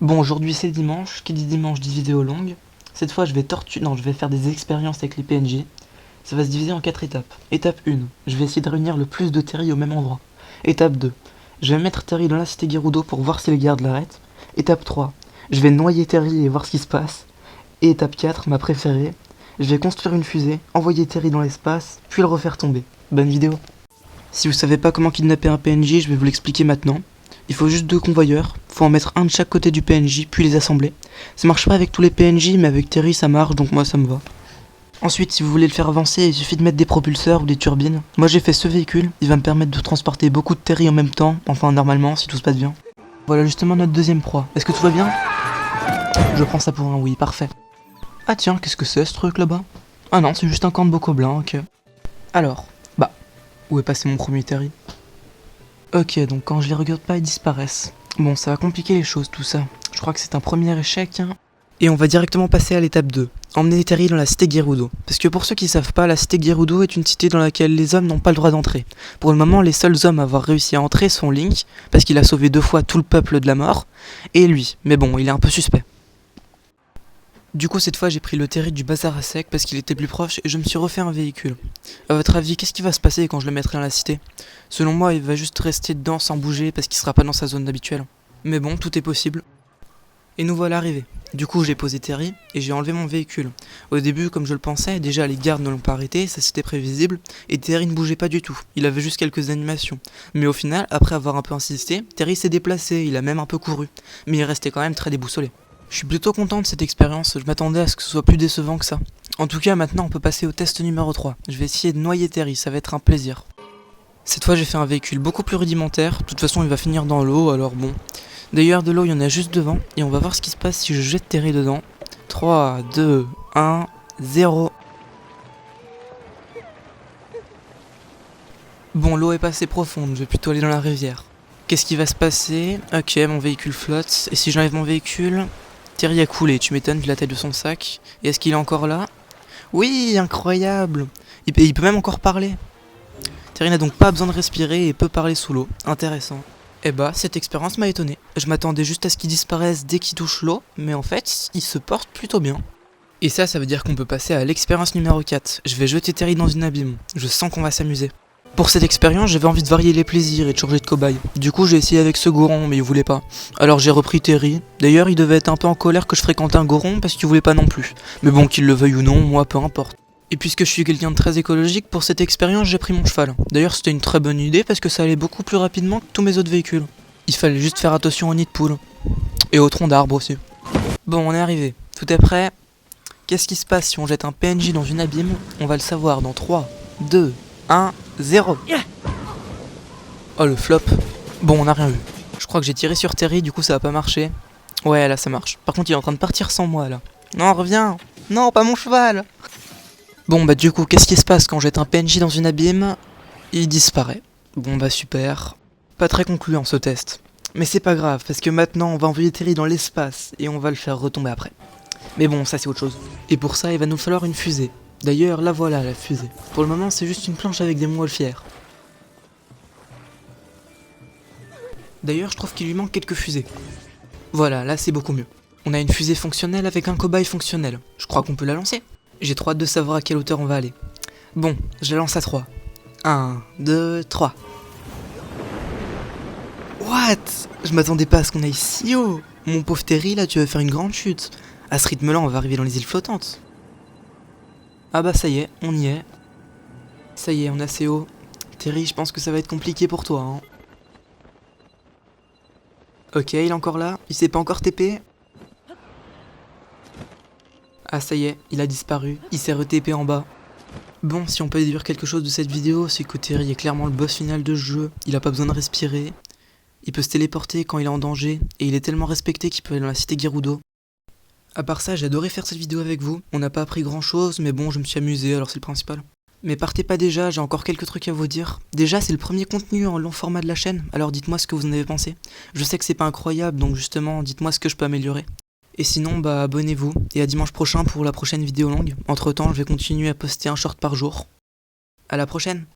Bon, aujourd'hui c'est dimanche, qui dit dimanche dit vidéo longue. Cette fois je vais faire des expériences avec les PNJ. Ça va se diviser en 4 étapes. Étape 1, je vais essayer de réunir le plus de Terry au même endroit. Étape 2, je vais mettre Terry dans la cité Gerudo pour voir si les gardes l'arrêtent. Étape 3, je vais noyer Terry et voir ce qui se passe. Et étape 4, ma préférée, je vais construire une fusée, envoyer Terry dans l'espace, puis le refaire tomber. Bonne vidéo. Si vous savez pas comment kidnapper un PNJ, je vais vous l'expliquer maintenant. Il faut juste 2 convoyeurs, faut en mettre un de chaque côté du PNJ, puis les assembler. Ça marche pas avec tous les PNJ, mais avec Terry ça marche, donc moi ça me va. Ensuite, si vous voulez le faire avancer, il suffit de mettre des propulseurs ou des turbines. Moi j'ai fait ce véhicule, il va me permettre de transporter beaucoup de Terry en même temps, enfin normalement, si tout se passe bien. Voilà justement notre deuxième proie. Est-ce que tout va bien? Je prends ça pour un oui, parfait. Ah tiens, qu'est-ce que c'est ce truc là-bas? Ah non, c'est juste un camp de bocaux blancs, ok. Alors, où est passé mon premier Terry? Ok, donc quand je les regarde pas, ils disparaissent. Bon, ça va compliquer les choses tout ça. Je crois que c'est un premier échec, hein. Et on va directement passer à l'étape 2. Emmener Terry dans la cité Gerudo. Parce que pour ceux qui savent pas, la cité Gerudo est une cité dans laquelle les hommes n'ont pas le droit d'entrer. Pour le moment, les seuls hommes à avoir réussi à entrer sont Link, parce qu'il a sauvé 2 fois tout le peuple de la mort, et lui. Mais bon, il est un peu suspect. Du coup, cette fois, j'ai pris le Terry du bazar à sec parce qu'il était plus proche et je me suis refait un véhicule. À votre avis, qu'est-ce qui va se passer quand je le mettrai dans la cité? Selon moi, il va juste rester dedans sans bouger parce qu'il sera pas dans sa zone habituelle. Mais bon, tout est possible. Et nous voilà arrivés. Du coup, j'ai posé Terry et j'ai enlevé mon véhicule. Au début, comme je le pensais, déjà les gardes ne l'ont pas arrêté, ça c'était prévisible, et Terry ne bougeait pas du tout. Il avait juste quelques animations. Mais au final, après avoir un peu insisté, Terry s'est déplacé, il a même un peu couru. Mais il restait quand même très déboussolé. Je suis plutôt content de cette expérience, je m'attendais à ce que ce soit plus décevant que ça. En tout cas, maintenant on peut passer au test numéro 3. Je vais essayer de noyer Terry, ça va être un plaisir. Cette fois j'ai fait un véhicule beaucoup plus rudimentaire, de toute façon il va finir dans l'eau, alors bon. D'ailleurs de l'eau il y en a juste devant, et on va voir ce qui se passe si je jette Terry dedans. 3, 2, 1, 0. Bon, l'eau est pas assez profonde, je vais plutôt aller dans la rivière. Qu'est-ce qui va se passer? Ok, mon véhicule flotte, et si j'enlève mon véhicule... Terry a coulé, tu m'étonnes vu la taille de son sac. Et est-ce qu'il est encore là? Oui, incroyable! Il peut même encore parler. Terry n'a donc pas besoin de respirer et peut parler sous l'eau. Intéressant. Eh bah, cette expérience m'a étonné. Je m'attendais juste à ce qu'il disparaisse dès qu'il touche l'eau, mais en fait, il se porte plutôt bien. Et ça veut dire qu'on peut passer à l'expérience numéro 4. Je vais jeter Terry dans une abîme. Je sens qu'on va s'amuser. Pour cette expérience, j'avais envie de varier les plaisirs et de changer de cobaye. Du coup, j'ai essayé avec ce goron, mais il voulait pas. Alors j'ai repris Terry. D'ailleurs, il devait être un peu en colère que je fréquente un goron parce qu'il voulait pas non plus. Mais bon, qu'il le veuille ou non, moi, peu importe. Et puisque je suis quelqu'un de très écologique, pour cette expérience, j'ai pris mon cheval. D'ailleurs, c'était une très bonne idée parce que ça allait beaucoup plus rapidement que tous mes autres véhicules. Il fallait juste faire attention aux nids de poules. Et aux troncs d'arbres aussi. Bon, on est arrivé. Tout est prêt. Qu'est-ce qui se passe si on jette un PNJ dans une abîme? On va le savoir dans 3, 2, 1, 0. Oh le flop. Bon, on a rien vu. Je crois que j'ai tiré sur Terry, du coup ça va pas marcher. Ouais, là ça marche. Par contre, il est en train de partir sans moi là. Non, reviens. Non, pas mon cheval. Bon, bah du coup, qu'est-ce qui se passe quand on jette un PNJ dans une abîme? Il disparaît. Bon, bah super. Pas très concluant ce test. Mais c'est pas grave, parce que maintenant on va envoyer Terry dans l'espace et on va le faire retomber après. Mais bon, ça c'est autre chose. Et pour ça, il va nous falloir une fusée. D'ailleurs, la voilà, la fusée. Pour le moment, c'est juste une planche avec des montgolfières. D'ailleurs, je trouve qu'il lui manque quelques fusées. Voilà, là c'est beaucoup mieux. On a une fusée fonctionnelle avec un cobaye fonctionnel. Je crois qu'on peut la lancer. J'ai trop hâte de savoir à quelle hauteur on va aller. Bon, je la lance à 3. 1, 2, 3. What? Je m'attendais pas à ce qu'on aille si haut. Mon pauvre Terry, là, tu vas faire une grande chute. À ce rythme-là, on va arriver dans les îles flottantes. Ah bah ça y est, on y est. Ça y est, on est assez haut. Terry, je pense que ça va être compliqué pour toi, hein. Ok, il est encore là. Il s'est pas encore TP. Ah ça y est, il a disparu. Il s'est re-TP en bas. Bon, si on peut déduire quelque chose de cette vidéo, c'est que Terry est clairement le boss final de ce jeu. Il a pas besoin de respirer. Il peut se téléporter quand il est en danger. Et il est tellement respecté qu'il peut aller dans la cité Gerudo. À part ça, j'ai adoré faire cette vidéo avec vous. On n'a pas appris grand chose, mais bon, je me suis amusé, alors c'est le principal. Mais partez pas déjà, j'ai encore quelques trucs à vous dire. Déjà, c'est le premier contenu en long format de la chaîne, alors dites-moi ce que vous en avez pensé. Je sais que c'est pas incroyable, donc justement, dites-moi ce que je peux améliorer. Et sinon, bah abonnez-vous, et à dimanche prochain pour la prochaine vidéo longue. Entre temps, je vais continuer à poster un short par jour. À la prochaine!